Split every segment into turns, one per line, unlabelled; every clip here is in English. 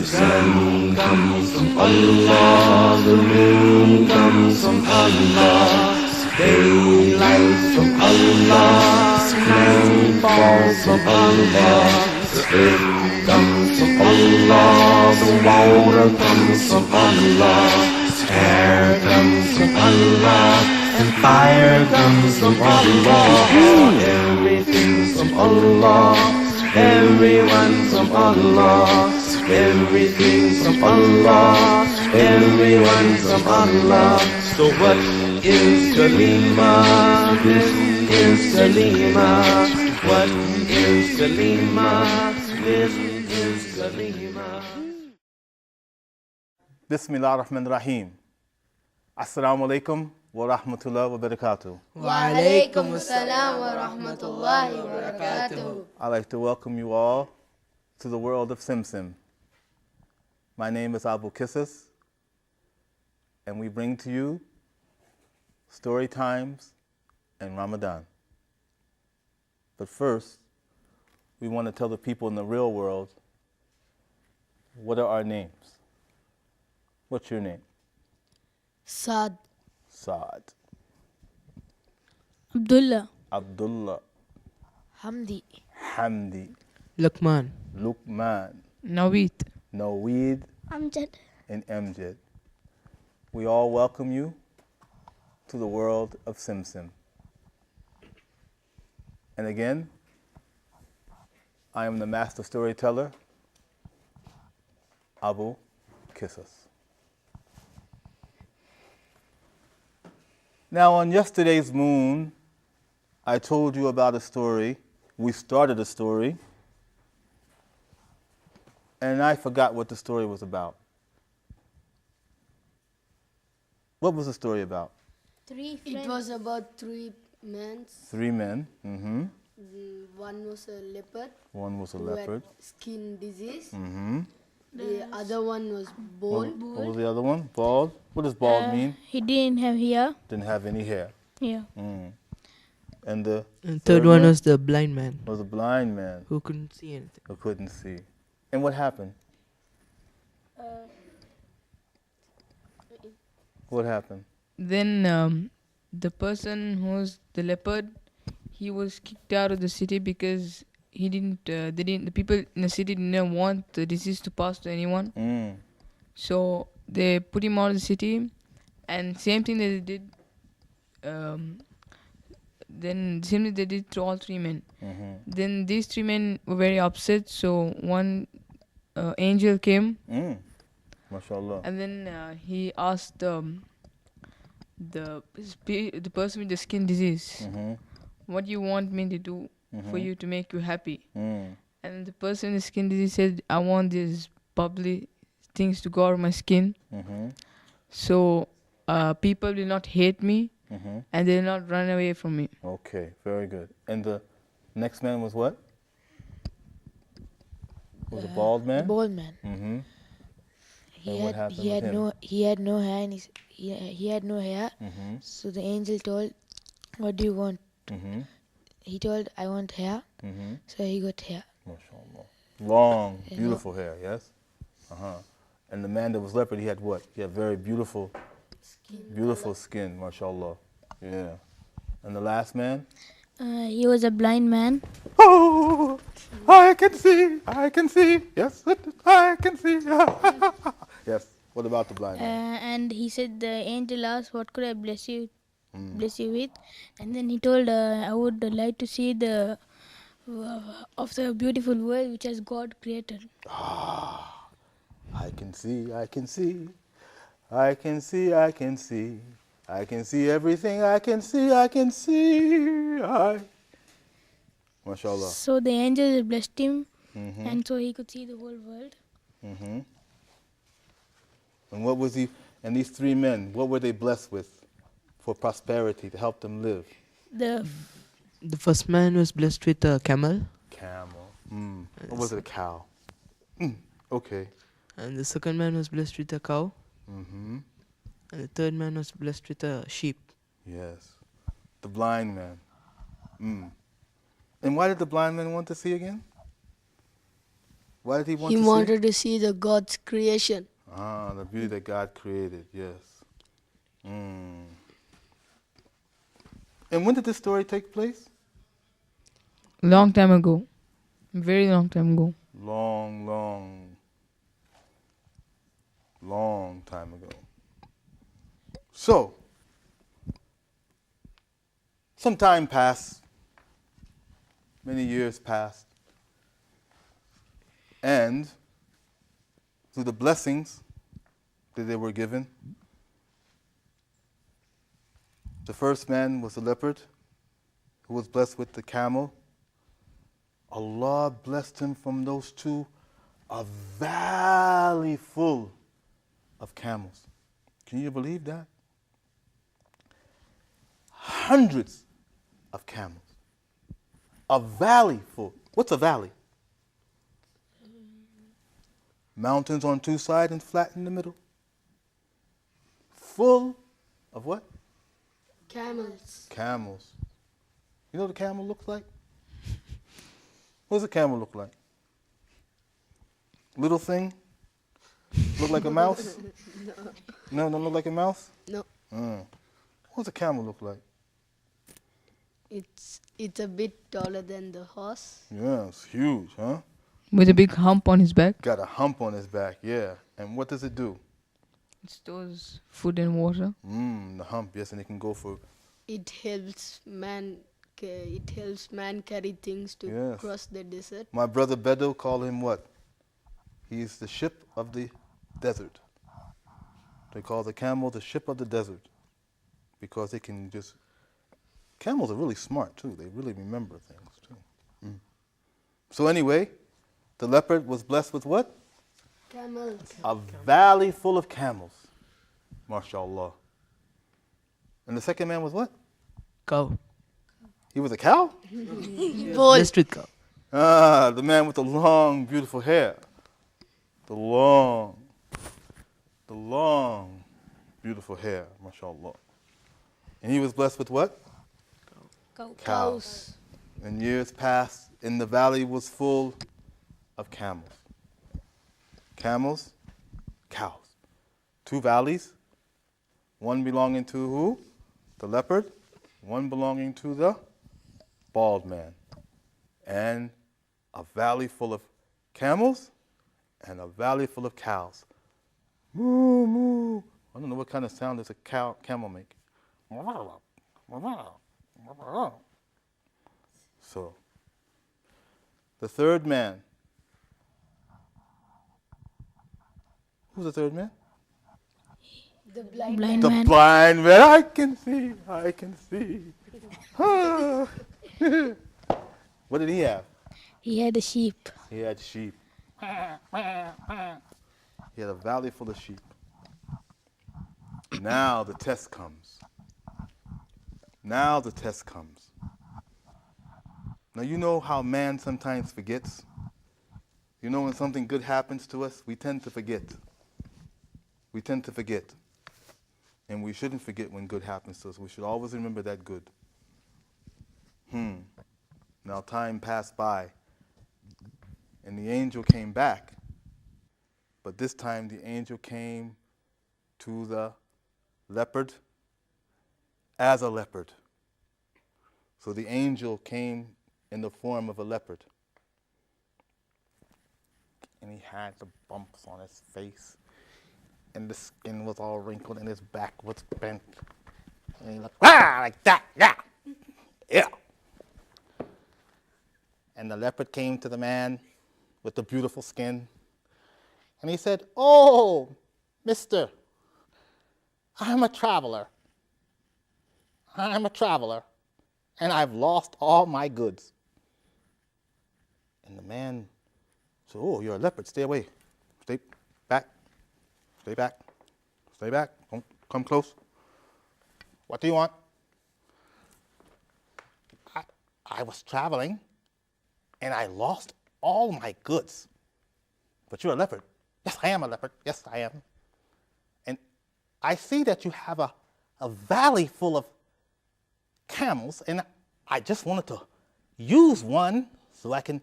Sun comes from Allah, the moon comes from Allah, daylight from Allah, night falls from Allah, the earth comes from Allah, the water comes from Allah, air comes from Allah, and fire comes from Allah. Everything's from Allah, everyone's from Allah. Everything's from Allah, everyone's from Allah. So what is Kalima? This is Kalima. What is Kalima? This is Kalima.
Bismillah ar-Rahman ar-Rahim. Assalamu alaikum wa rahmatullahi wa barakatuh.
Wa alaikum assalam wa rahmatullahi wa barakatuh.
I'd like to welcome you all to the world of Simsim. My name is Al-Qasas, and we bring to you story times in Ramadan. But first, we want to tell the people in the real world, what are our names? What's your name?
Saad.
Saad.
Abdullah.
Abdullah.
Hamdi.
Hamdi.
Luqman.
Luqman.
Naweed.
Naweed.
Amjad.
And Amjad. We all welcome you to the world of Simsim. And again, I am the master storyteller, Al-Qasas. Now, on yesterday's moon, I told you about a story. We started a story, and I forgot what the story was about. What was the story about?
It was about three men.
Three men. Mm-hmm.
One was a leopard.
One was a
who
leopard.
had skin disease.
Mm-hmm.
The other one was bald.
What was the other one? Bald? What does bald mean?
He didn't have hair.
Didn't have any hair.
Yeah.
Mm. And the
Third one was the blind man
was a blind man
who couldn't see anything.
who couldn't see. And what happened? What happened?
Then the person who's the leopard, he was kicked out of the city because the people in the city didn't want the disease to pass to anyone.
Mm.
So they put him out of the city, and same thing they did. Then same thing they did to all three men.
Mm-hmm.
Then these three men were very upset. So one angel came.
Mm. MashaAllah.
And then he asked the person with the skin disease,
Mm-hmm.
what do you want me to do for you to make you happy?
Mm.
And the person with skin disease said, I want these bubbly things to go out of my skin.
Mm-hmm.
So people will not hate me
Mm-hmm.
and they will not run away from me.
Okay, very good. And the next man was what? Was a bald man?
The bald man.
Mm-hmm.
He
And what happened
he
with
had
him?
no hair. And he had no hair.
Mm-hmm.
So the angel told, "What do you want?"
Mm-hmm.
He told, "I want hair."
Mm-hmm.
So he got hair.
MashaAllah. Long, beautiful hair, yes? Uh-huh. And the man that was leopard, he had what? He had very beautiful skin, mashallah. Yeah. And the last man?
He was a blind man.
Oh, I can see. Yes, I can see. Yes. What about the blind man?
And he said, the angel asked, what could I bless you with? And then he told, I would like to see the of the beautiful world which has God created.
I can see. I can see everything. I can see. MashaAllah.
So the angel blessed him, and so he could see the whole world.
Mm-hmm. And what was he? And these three men, what were they blessed with for prosperity to help them live?
The
The first man was blessed with a camel,
Camel. Or was it a cow? Okay.
and the second man was blessed with a cow,
Mm-hmm.
and the third man was blessed with a sheep.
Yes. The blind man. And why did the blind man want to see again? Why did he want
He
to see?
wanted to see the God's creation.
Ah, the beauty that God created, yes. And when did this story take place?
Long time ago. Very long time ago.
Long time ago. So, some time passed, many years passed, and through the blessings that they were given, the first man was a leopard who was blessed with the camel. Allah blessed him from those two a valley full of camels. Can you believe that? Hundreds of camels. A valley full. What's a valley? Mountains on two sides and flat in the middle. Full of what?
Camels.
Camels. You know what a camel looks like? What does a camel look like? Little thing? Look like a mouse? No, don't look like a mouse?
No,
What does a camel look like?
it's a bit taller than the horse.
Yeah, it's huge, huh?
With a big hump on his back.
Got a hump on his back, yeah. And what does it do?
It stores food and water.
The hump, yes, and it can go for,
It helps man. It helps man carry things to
Yes.
cross the desert.
my brother Bedo called him what? He's the ship of the desert. They call the camel the ship of the desert because they can just, camels are really smart too. They really remember things too. So anyway, the leopard was blessed with what?
Camels.
A valley full of camels. MashaAllah. And the second man was what?
Cow.
He was a cow?
Both.
Blessed with cow.
Ah, the man with the long, beautiful hair. The long, beautiful hair, mashallah. And he was blessed with what? Cows. And years passed, and the valley was full of camels. Camels, cows. Two valleys, one belonging to who? The leopard, one belonging to the bald man. And a valley full of camels and a valley full of cows. Moo, moo. I don't know what kind of sound does a camel make. So, the third man. Who's the third man?
The blind.
blind
The
man.
blind man. I can see. Ah. What did he have?
He had a sheep.
He had sheep. He had a valley full of sheep. Now the test comes. Now the test comes. Now you know how man sometimes forgets? You know when something good happens to us, we tend to forget. We tend to forget. And we shouldn't forget when good happens to us. We should always remember that good. Now time passed by, and the angel came back. But this time the angel came to the leopard as a leopard. So the angel came in the form of a leopard. And he had the bumps on his face, and the skin was all wrinkled, and his back was bent. And he looked, like that, yeah, yeah. And the leopard came to the man with the beautiful skin, and he said, "Oh, mister, I'm a traveler. I'm a traveler, and I've lost all my goods." And the man said, "Oh, you're a leopard. Stay away. Stay back. Stay back." Stay back. Don't come close. What do you want? I was traveling, and I lost all my goods. But you're a leopard. Yes, I am a leopard. Yes, I am. And I see that you have a valley full of camels, and I just wanted to use one so I can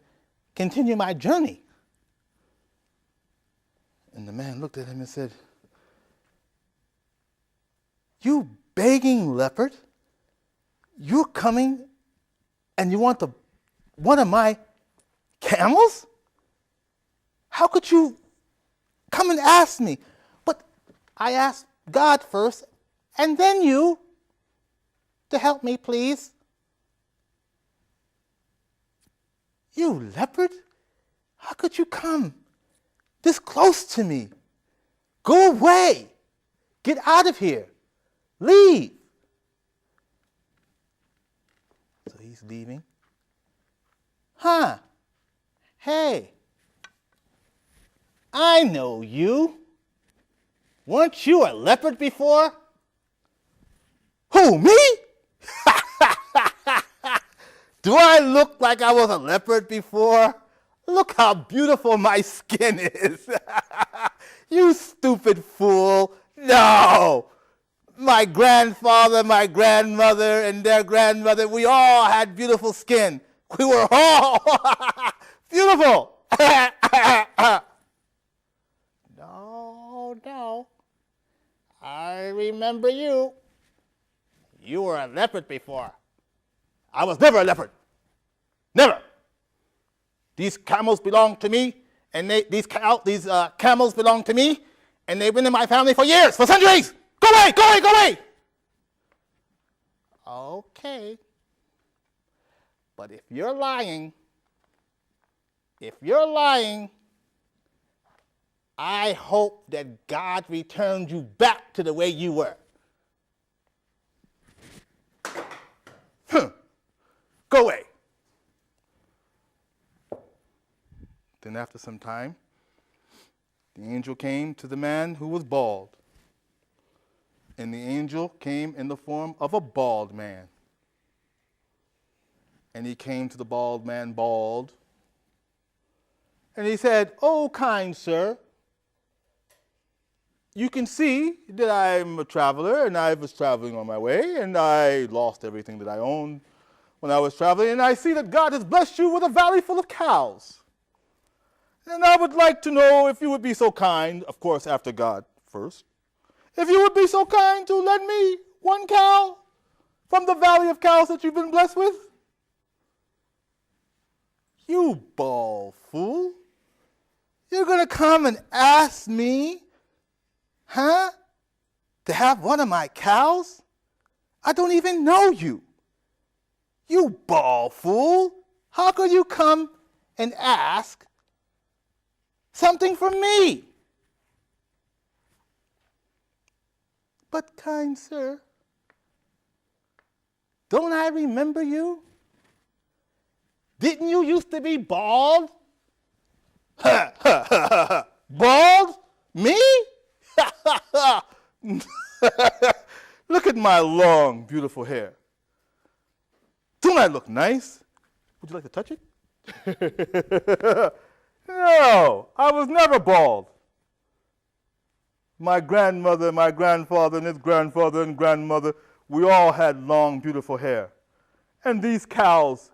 continue my journey. And the man looked at him and said, you begging leopard, you're coming and you want one of my camels? How could you come and ask me? But I asked God first and then you to help me, please. You leopard, how could you come this close to me? Go away. Get out of here. Leave. So he's leaving. Huh. Hey. I know you. Weren't you a leopard before? Who, me? Do I look like I was a leopard before? Look how beautiful my skin is. You stupid fool. No. My grandfather, my grandmother, and their grandmother, we all had beautiful skin. We were all beautiful. No. I remember you. You were a leopard before. I was never a leopard. Never. These camels belong to me, and these camels belong to me, and they've been in my family for years, for centuries. Go away, go away, go away. Okay. But if you're lying, I hope that God returned you back to the way you were. Go away. Then after some time, the angel came to the man who was bald. And the angel came in the form of a bald man. And he came to the bald man bald. And he said, "Oh, kind sir, you can see that I'm a traveler, and I was traveling on my way, and I lost everything that I owned when I was traveling, and I see that God has blessed you with a valley full of cows. And I would like to know if you would be so kind," of course after God first, "if you would be so kind to lend me one cow from the valley of cows that you've been blessed with." You bald fool. You're going to come and ask me, to have one of my cows? I don't even know you. You bald fool. How could you come and ask something from me? "But kind sir, don't I remember you? Didn't you used to be bald?" "Bald? Me? Look at my long, beautiful hair. Don't I look nice? Would you like to touch it?" "No, I was never bald. My grandmother, my grandfather, and his grandfather and grandmother, we all had long, beautiful hair. And these cows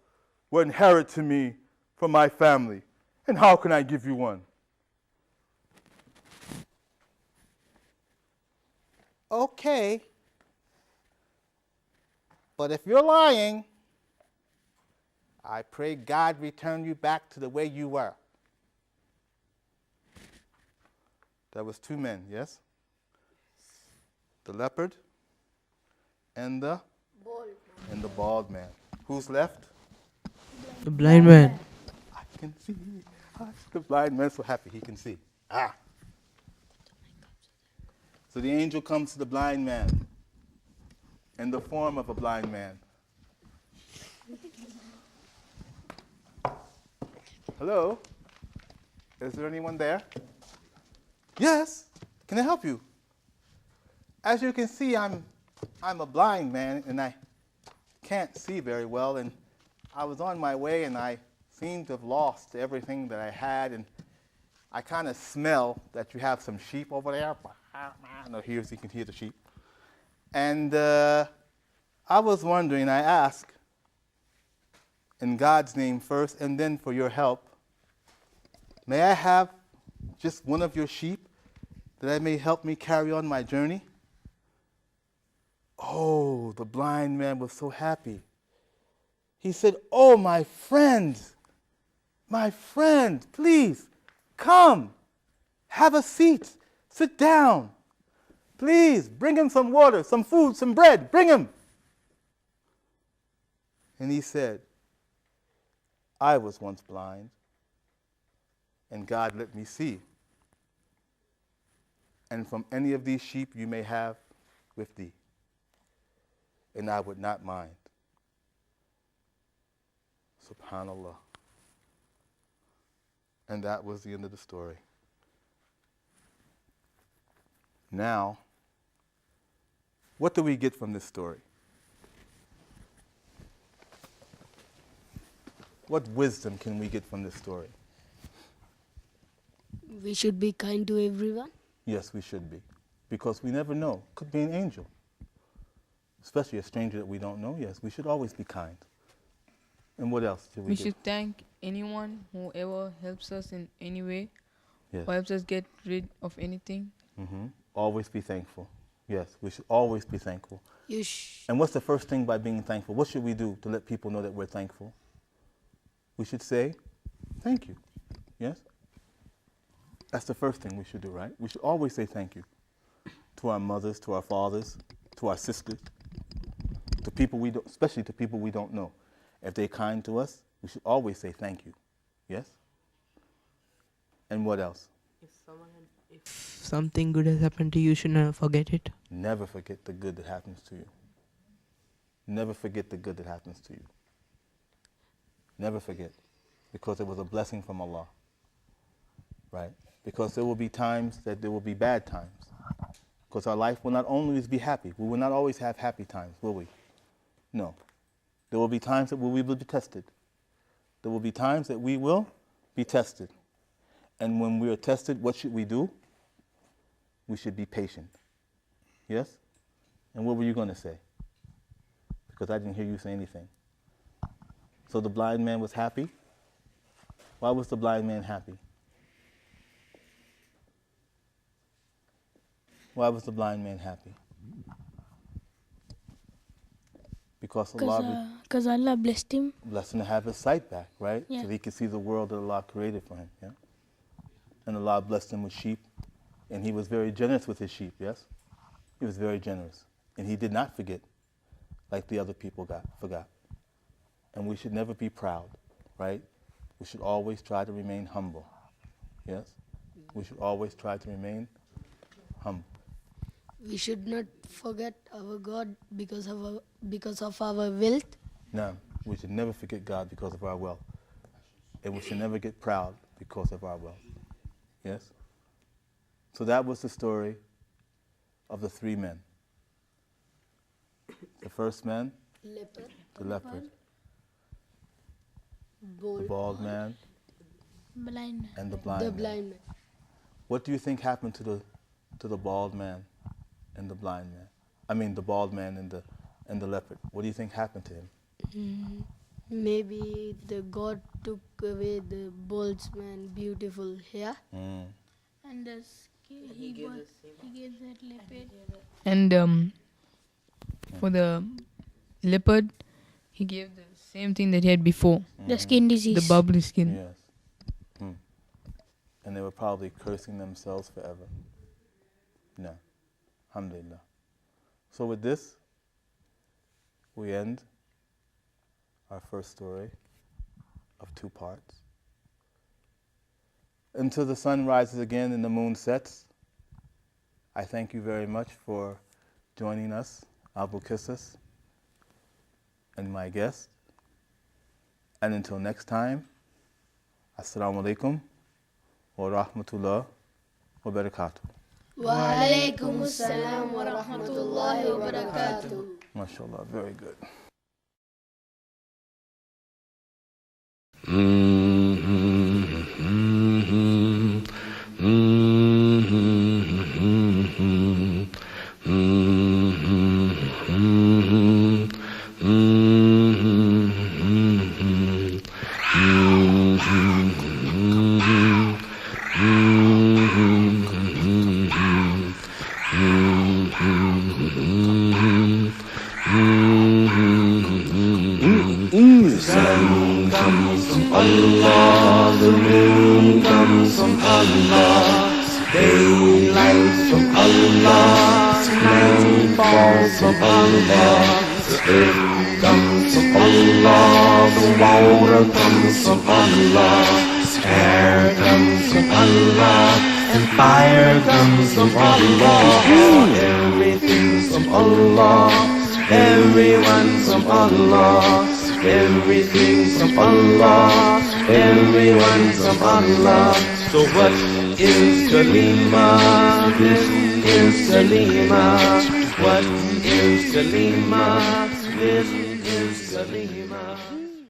were inherited to me from my family. And how can I give you one?" "Okay. But if you're lying, I pray God return you back to the way you were." That was two men, yes? The leopard and the bald man. Who's left?
The blind man.
I can see. The blind man's so happy he can see. So the angel comes to the blind man in the form of a blind man. "Hello? Is there anyone there?" "Yes. Can I help you?" As you can see, I'm a blind man, and I can't see very well, and I was on my way, and I seemed to have lost everything that I had, and I kind of smell that you have some sheep over there. No, here you can hear the sheep. And I was wondering, I asked, in God's name first, and then for your help, may I have just one of your sheep that I may help me carry on my journey? Oh, the blind man was so happy. He said, oh, my friend, please, come, have a seat, sit down. Please, bring him some water, some food, some bread, bring him. And he said, I was once blind, and God let me see. And from any of these sheep you may have with thee, and I would not mind. SubhanAllah. And that was the end of the story. Now, what do we get from this story? What wisdom can we get from this story?
We should be kind to everyone.
Yes, we should be. Because we never know. Could be an angel. Especially a stranger that we don't know. Yes, we should always be kind. And what else should we
We
do?
should thank anyone who ever helps us in any way,
Yes.
or helps us get rid of anything.
Always be thankful. Yes, we should always be thankful.
You
And what's the first thing by being thankful? What should we do to let people know that we're thankful? We should say, thank you. Yes? That's the first thing we should do, right? We should always say thank you to our mothers, to our fathers, to our sisters, to people we don't, especially to people we don't know. If they're kind to us, we should always say thank you. Yes? And what else?
If something good has happened to you, you should never forget it.
Never forget the good that happens to you. Never forget the good that happens to you. Never forget, because it was a blessing from Allah, right? Because there will be times that there will be bad times. Because our life will not always be happy. We will not always have happy times, will we? No. There will be times that we will be tested. There will be times that we will be tested. And when we are tested, what should we do? We should be patient. Yes? And what were you going to say? Because I didn't hear you say anything. So the blind man was happy? Why was the blind man happy? Why was the blind man happy? Because
Allah blessed him.
blessed him to have his sight back, right?
Yeah.
So that he could see the world that Allah created for him. Yeah? And Allah blessed him with sheep. And he was very generous with his sheep, yes? He was very generous. And he did not forget like the other people forgot. And we should never be proud, right? We should always try to remain humble. Yes? We should always try to remain humble.
We should not forget our God because of our wealth.
No, we should never forget God because of our wealth. And we should never get proud because of our wealth. Yes? So that was the story of the three men. The first man,
Leopard,
the leopard,
bull,
the bald man,
Blind.
and the blind
the
man.
blind man.
What do you think happened to the bald man and the blind man? I mean, the bald man and the leopard. What do you think happened to him?
Maybe the God took away the bald man's beautiful hair.
And he gave that leopard.
And for the leopard, he gave the same thing that he had before,
The skin disease.
the bubbly skin.
Yes. And they were probably cursing themselves forever. No. Alhamdulillah. So with this, we end our first story of 2 parts. Until the sun rises again and the moon sets, I thank you very much for joining us, Abu Qisas, and my guest. And until next time, Assalamu alaikum wa rahmatullah wa barakatuh.
Wa alaykum assalam wa rahmatullahi wa barakatuh.
MashaAllah, very good.
Sun comes from Allah, the moon comes from Allah, daylight from Allah, night falls from Allah, the earth comes from Allah, the water comes from Allah, air comes from Allah, and fire comes from Allah. Everything's from Allah, everyone's from Allah. Everything's from Allah, everyone's from Allah. So what is Kalima? This is Kalima. What is Kalima? This is Kalima.